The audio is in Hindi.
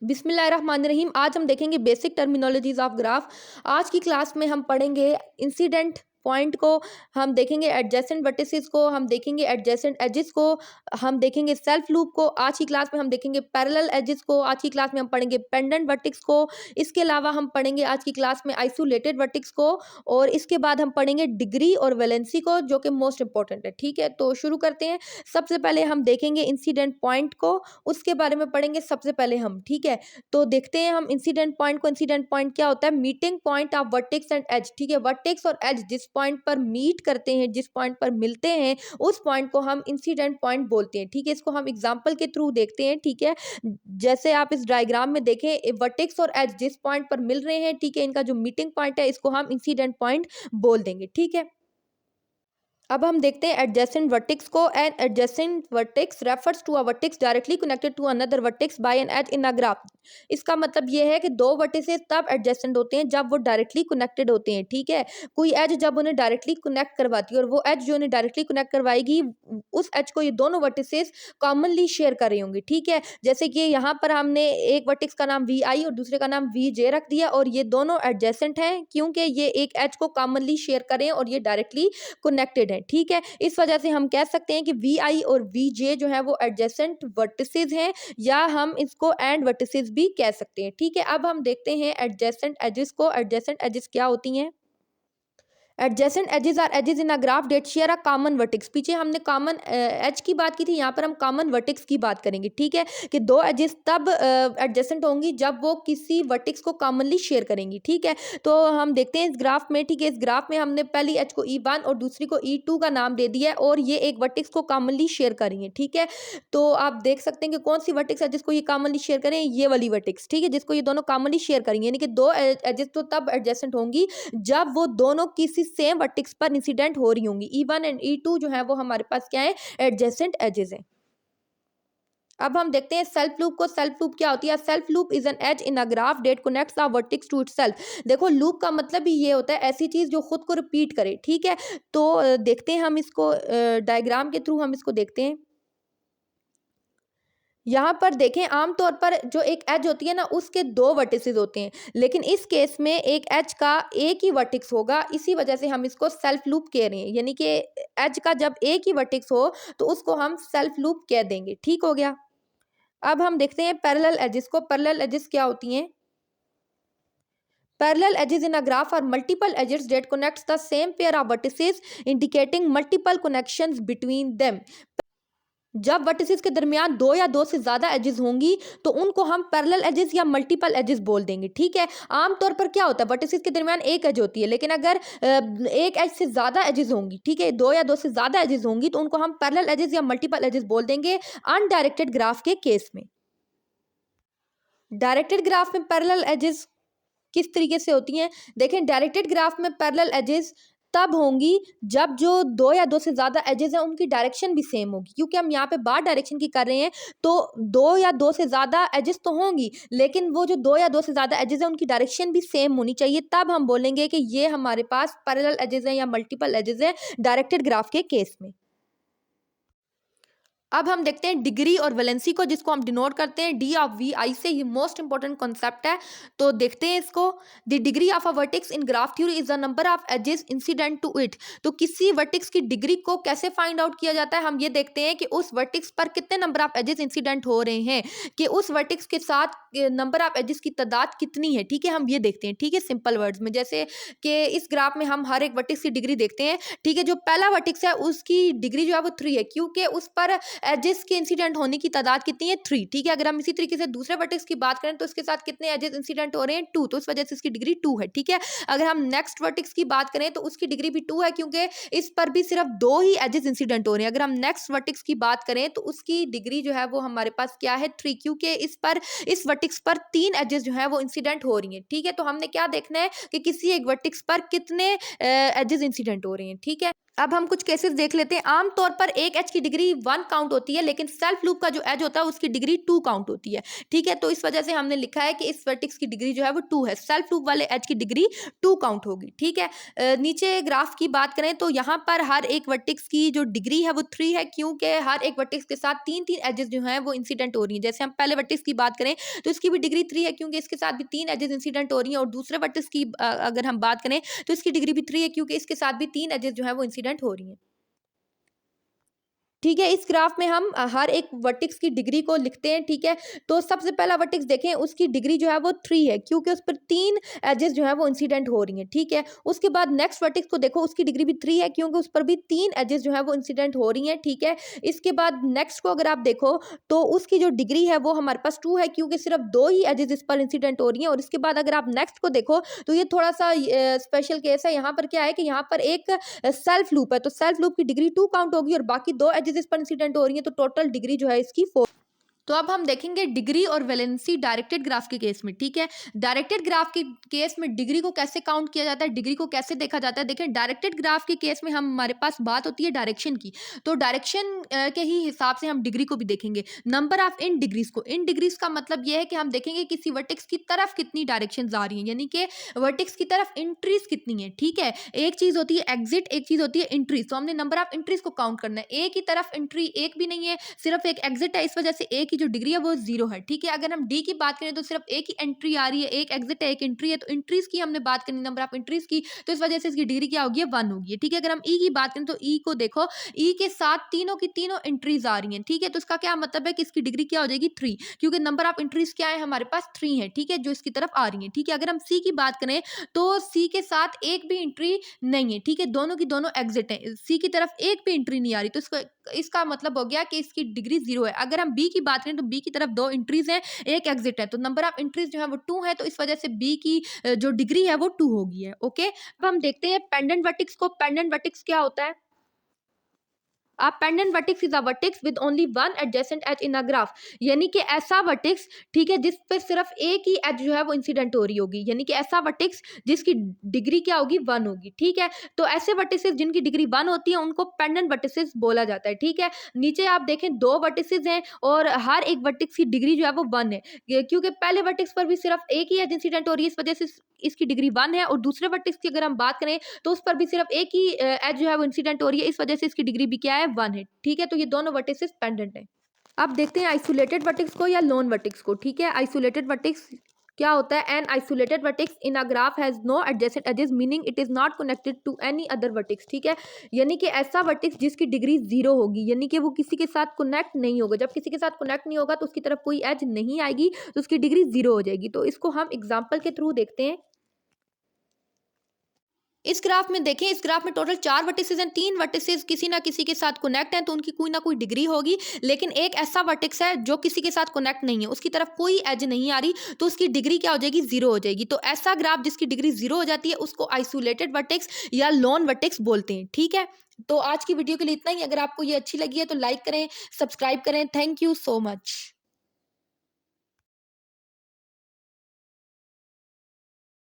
बिस्मिल्लाहिर्रहमानिर्रहीम। आज हम देखेंगे बेसिक टर्मिनोलॉजीज ऑफ ग्राफ। आज की क्लास में हम पढ़ेंगे इंसिडेंट पॉइंट को, हम देखेंगे एडजेसेंट वर्टिसेस को, हम देखेंगे एडजेसेंट एजेस को, हम देखेंगे सेल्फ लूप को। आज की क्लास में हम देखेंगे पैरेलल एजेस को। आज की क्लास में हम पढ़ेंगे पेंडेंट वर्टिक्स को। इसके अलावा हम पढ़ेंगे आज की क्लास में आइसोलेटेड वर्टिक्स को, और इसके बाद हम पढ़ेंगे डिग्री और वैलेंसी को, जो कि मोस्ट इंपॉर्टेंट है। ठीक है, तो शुरू करते हैं। सबसे पहले हम देखेंगे इंसिडेंट पॉइंट को, उसके बारे में पढ़ेंगे सबसे पहले हम। ठीक है, तो देखते हैं हम इंसिडेंट पॉइंट को। इंसिडेंट पॉइंट क्या होता है? Meeting point of vertex and edge. ठीक है, वर्टेक्स और एज जिस पॉइंट पर मीट करते हैं, जिस पॉइंट पर मिलते हैं, उस पॉइंट को हम इंसिडेंट पॉइंट बोलते हैं। ठीक है, इसको हम एग्जांपल के थ्रू देखते हैं। ठीक है, जैसे आप इस डायग्राम में देखें, वर्टेक्स और एज जिस पॉइंट पर मिल रहे हैं, ठीक है, इनका जो मीटिंग पॉइंट है, इसको हम इंसिडेंट पॉइंट बोल देंगे। ठीक है, अब हम देखते हैं एडजेसेंट वर्टेक्स को। An adjacent vertex refers to a vertex directly connected to another vertex by an edge in a graph. इसका मतलब ये है कि दो वर्टिसेस तब एडजेसेंट होते हैं जब वो डायरेक्टली कनेक्टेड होते हैं। ठीक है, कोई एज जब उन्हें डायरेक्टली कनेक्ट करवाती है, और वो एज जो उन्हें डायरेक्टली कनेक्ट करवाएगी, उस एज को ये दोनों वर्टिसेस कॉमनली शेयर कर रही होंगी। ठीक है, जैसे कि यहाँ पर हमने एक वर्टेक्स का नाम वी आई और दूसरे का नाम वी जे रख दिया, और ये दोनों एडजेसेंट हैं क्योंकि ये एक एज को कॉमनली शेयर करें और ये डायरेक्टली कनेक्टेड है। ठीक है, इस वजह से हम कह सकते हैं कि वी आई और वी जे जो है वो एडजेसेंट वर्टिसेस हैं, या हम इसको एंड वर्टिसेस भी कह सकते हैं। ठीक है, अब हम देखते हैं एडजेसेंट एजेस को। एडजेसेंट एजेस क्या होती हैं? Adjacent edges are edges in a graph that share a common vertex. पीछे हमने कॉमन एज की बात की थी, यहाँ पर हम कॉमन वर्टेक्स की बात करेंगे। ठीक है, कि दो एजेस तब एडजेसेंट होंगी जब वो किसी वर्टेक्स को कॉमनली शेयर करेंगी। ठीक है, तो हम देखते हैं इस ग्राफ में। ठीक है, इस ग्राफ में हमने पहली एज को E1 और दूसरी को E2 का नाम दे दिया है, और ये एक वर्टेक्स को कॉमनली शेयर करेंगे। ठीक है, तो आप देख सकते हैं कि कौन सी वर्टेक्स है जिसको ये कॉमनली शेयर करें, ये वाली वर्टेक्स। ठीक है, जिसको ये दोनों कॉमनली शेयर करेंगे, यानी कि दो एजेस तो तब एडजेसेंट होंगी जब वो दोनों किसी सेम वर्टेक्स पर इंसिडेंट हो रही होंगी। E1 एंड E2 जो है वो हमारे पास क्या है? एडजेसेंट एजेस हैं। अब हम देखते हैं सेल्फ लूप को। सेल्फ लूप क्या होती है? Self loop is an edge in a graph that connects the vertex to itself. देखो, लूप का मतलब ही ये होता है ऐसी चीज जो खुद को रिपीट करे। ठीक है, तो देखते हैं हम इसको डायग्राम के थ्रू हम इसको देखते हैं। यहाँ पर देखें, आमतौर पर जो एक एज होती है ना, उसके दो वर्टिसेस होते हैं, लेकिन इस केस में एक एज का एक ही वर्टेक्स होगा। इसी वजह से हम इसको सेल्फ लूप कह रहे हैं, यानी कि एज का जब एक ही वर्टेक्स हो तो उसको हम सेल्फ लूप कह देंगे। ठीक हो गया। अब हम देखते हैं पैरेलल एजेस को। पैरेलल एजेस क्या होती हैं? Parallel edges in a graph are multiple edges that connects the same pair of vertices, indicating multiple connections between them. जब वर्टिसेस के दरमियान दो या दो से ज्यादा एजेस होंगी तो उनको हम पैरेलल एजेस या मल्टीपल एजेस बोल देंगे। ठीक है, आमतौर पर क्या होता है, वर्टिसेस के दरमियान एक एज होती है, लेकिन अगर एक एज से ज्यादा एजेस होंगी, ठीक है, दो या दो से ज्यादा एजेस होंगी, तो उनको हम पैरेलल एजेस या मल्टीपल एजेस बोल देंगे अनडायरेक्टेड ग्राफ के केस में। डायरेक्टेड ग्राफ में पैरेलल एजेस किस तरीके से होती हैं? देखें, डायरेक्टेड ग्राफ में पैरेलल एजेस तब होंगी जब जो दो या दो से ज्यादा एजेस हैं उनकी डायरेक्शन भी सेम होगी। क्योंकि हम यहाँ पे बात डायरेक्शन की कर रहे हैं, तो दो या दो से ज्यादा एजेस तो होंगी, लेकिन वो जो दो या दो से ज्यादा एजेस हैं उनकी डायरेक्शन भी सेम होनी चाहिए, तब हम बोलेंगे कि ये हमारे पास पैरेलल एजेस हैं या मल्टीपल एजेस हैं डायरेक्टेड ग्राफ के केस में। अब हम देखते हैं डिग्री और वैलेंसी को, जिसको हम डिनोट करते हैं डी ऑफ वी आई से। ये मोस्ट इंपॉर्टेंट कॉन्सेप्ट है, तो देखते हैं इसको। The degree of a vertex in graph theory is the number of edges incident to it. तो किसी वर्टेक्स की डिग्री को कैसे फाइंड आउट किया जाता है? हम ये देखते हैं कि उस वर्टेक्स पर कितने नंबर ऑफ एजेस इंसिडेंट हो रहे हैं, कि उस वर्टेक्स के साथ नंबर ऑफ एजेस की तादाद कितनी है। ठीक है, हम ये देखते हैं। ठीक है, सिंपल वर्ड्स में, जैसे कि इस ग्राफ में हम हर एक वर्टेक्स की डिग्री देखते हैं। ठीक है, जो पहला वर्टेक्स है उसकी डिग्री जो है वो 3 है, क्योंकि उस पर एजेस के इंसिडेंट होने की तादाद कितनी है? 3। ठीक है, अगर हम इसी तरीके से दूसरे वर्टेक्स की बात करें तो इसके साथ कितने एजेस इंसिडेंट हो रहे हैं? 2, तो इस वजह से इसकी डिग्री 2 है। ठीक है, अगर हम नेक्स्ट वर्टेक्स की बात करें तो उसकी डिग्री भी 2 है, क्योंकि इस पर भी सिर्फ 2 ही एजेस इंसिडेंट हो रहे हैं। अगर हम नेक्स्ट वर्टेक्स की बात करें तो उसकी डिग्री जो है वो हमारे पास क्या है? 3, क्योंकि इस वर्टेक्स पर 3 एजेस जो है वो इंसिडेंट हो रही है। ठीक है, तो हमने क्या देखना है कि किसी एक वर्टेक्स पर कितने एजेस इंसिडेंट हो रहे हैं। ठीक है, अब हम कुछ केसेस देख लेते हैं। आमतौर पर एक एज की डिग्री 1 काउंट होती है, लेकिन सेल्फ लूप का जो एज होता है उसकी डिग्री 2 काउंट होती है। ठीक है, तो इस वजह से हमने लिखा है कि इस वर्टेक्स की डिग्री जो है वो 2 है। सेल्फ लूप वाले एज की डिग्री 2 काउंट होगी। ठीक है, नीचे ग्राफ की बात करें तो यहाँ पर हर एक वर्टेक्स की जो डिग्री है वो 3 है, क्योंकि हर एक वर्टेक्स के साथ 3-3 एजेस जो हैं वो इंसिडेंट हो रही हैं। जैसे हम पहले वर्टेक्स की बात करें तो इसकी भी डिग्री 3 है, क्योंकि इसके साथ भी 3 एजेस इंसिडेंट हो रही हैं, और दूसरे वर्टेक्स की अगर हम बात करें तो इसकी डिग्री भी 3 है, क्योंकि इसके साथ भी 3 एजेस जो है वो इंसिडेंट हो रही हैं। ठीक है, इस ग्राफ में हम हर एक वर्टेक्स की डिग्री को लिखते हैं। ठीक है, तो सबसे पहला वर्टेक्स देखें, उसकी डिग्री जो है वो 3 है, क्योंकि उस पर 3 एजेस जो है वो इंसिडेंट हो रही हैं। ठीक है, उसके बाद नेक्स्ट वर्टेक्स को देखो, उसकी डिग्री भी 3 है, क्योंकि उस पर भी 3 एजेस जो है वो इंसिडेंट हो रही हैं। ठीक है, इसके बाद नेक्स्ट को अगर आप देखो तो उसकी जो डिग्री है वो हमारे पास 2 है, क्योंकि सिर्फ 2 ही एजेस इस पर इंसिडेंट हो रही हैं। और इसके बाद अगर आप नेक्स्ट को देखो तो ये थोड़ा सा स्पेशल केस है। यहाँ पर क्या है कि यहाँ पर एक सेल्फ लूप है, तो सेल्फ लूप की डिग्री 2 काउंट होगी, और बाकी 2 एजेस इस पर इंसिडेंट हो रही है, तो टोटल डिग्री जो है इसकी 4। तो अब हम देखेंगे डिग्री और वैलेंसी डायरेक्टेड ग्राफ के केस में। ठीक है, डायरेक्टेड ग्राफ के केस में डिग्री को कैसे काउंट किया जाता है, डिग्री को कैसे देखा जाता है। देखें, डायरेक्टेड ग्राफ के केस में हमारे पास बात होती है डायरेक्शन की, तो डायरेक्शन के ही हिसाब से हम डिग्री को भी देखेंगे। नंबर ऑफ इन डिग्रीज को, इन डिग्रीज का मतलब यह है कि हम देखेंगे किसी वर्टेक्स की तरफ कितनी डायरेक्शन आ रही है, यानी कि वर्टेक्स की तरफ इंट्रीज कितनी है। ठीक है, एक चीज होती है एग्जिट, एक चीज होती है इंट्रीज, तो हमने नंबर ऑफ इंट्रीज को काउंट करना है। एक ही तरफ इंट्री एक भी नहीं है, सिर्फ एक एग्जिट है, इस वजह से ए की जो डिग्री है वो 0 है। ठीक है, अगर हम डी की बात करें तो सिर्फ एक ही एंट्री आ रही है, एक एग्जिट है, एक एंट्री है, तो इंट्रीज की हमने बात करनी, नंबर ऑफ इंट्रीज की, तो इस वजह से इसकी डिग्री क्या होगी, 1 होगी। ठीक है, अगर हम ई की बात करें तो ई को देखो, ई के साथ तीनों की तीनों एंट्रीज आ रही हैं। ठीक है, तो इसका क्या मतलब है कि इसकी डिग्री क्या हो जाएगी, 3, क्योंकि नंबर ऑफ इंट्रीज क्या है हमारे पास, 3 है। ठीक है, जो इसकी तरफ आ रही है। ठीक है, अगर हम सी की बात करें तो सी के साथ एक भी एंट्री नहीं है। ठीक है, दोनों की दोनों एग्जिट है, सी की तरफ एक भी एंट्री नहीं आ रही, तो इसका मतलब हो गया कि इसकी डिग्री 0 है। अगर हम बी की बात करें तो बी की तरफ 2 एंट्रीज हैं, एक एग्जिट है, तो नंबर ऑफ एंट्रीज जो है वो 2 है, तो इस वजह से बी की जो डिग्री है वो 2 होगी है। ओके, अब हम देखते हैं पेंडेंट वर्टेक्स को। पेंडेंट वर्टेक्स क्या होता है? A pendant vertex is a vertex with only one adjacent edge in a graph, यानी कि ऐसा वर्टेक्स, ठीक है, जिस पे सिर्फ एक ही एज जो है वो इंसिडेंट हो रही होगी, यानी कि ऐसा वर्टेक्स जिसकी डिग्री क्या होगी, 1 होगी। ठीक है, तो ऐसे वर्टिसेस जिनकी डिग्री 1 होती है उनको पेंडेंट वर्टिसेस बोला जाता है। ठीक है, नीचे आप देखें 2 वर्टिसेस हैं और हर एक वर्टेक्स की डिग्री जो है वो 1 है, क्योंकि पहले वर्टेक्स पर भी सिर्फ एक ही एज इंसिडेंट हो रही है, इस वजह से इसकी डिग्री 1 है, और दूसरे वर्टेक्स की अगर हम बात करें तो उस पर भी सिर्फ एक ही एज जो है वो इंसिडेंट हो रही है, इस वजह से इसकी डिग्री भी क्या है, 1 है। ठीक है, तो ये दोनों वर्टिसेस पेंडेंट है। अब देखते हैं आइसोलेटेड वर्टेक्स को या लोन वर्टेक्स को। ठीक है, आइसोलेटेड वर्टेक्स क्या होता है? An isolated vertex in a graph has no adjacent edges, meaning it is not connected to any other vertex. ठीक है, यानी कि ऐसा वर्टेक्स जिसकी डिग्री 0 होगी, यानी कि वो किसी के साथ कनेक्ट नहीं होगा। जब किसी के साथ कनेक्ट नहीं होगा तो उसकी तरफ कोई एज नहीं आएगी, तो उसकी डिग्री 0 हो जाएगी। तो इसको हम एग्जाम्पल के थ्रू देखते हैं। इस ग्राफ में देखें, इस ग्राफ में टोटल 4 वर्टिसेस हैं, 3 वर्टिसेस किसी ना किसी के साथ कनेक्ट हैं, तो उनकी कोई ना कोई डिग्री होगी। लेकिन एक ऐसा वर्टेक्स है जो किसी के साथ कनेक्ट नहीं है, उसकी तरफ कोई एज नहीं आ रही, तो उसकी डिग्री क्या हो जाएगी, 0 हो जाएगी। तो ऐसा ग्राफ जिसकी डिग्री 0 हो जाती है उसको आइसोलेटेड वर्टेक्स या लोन वर्टेक्स बोलते हैं। ठीक है, तो आज की वीडियो के लिए इतना ही। अगर आपको ये अच्छी लगी है तो लाइक करें, सब्सक्राइब करें। Thank you so much.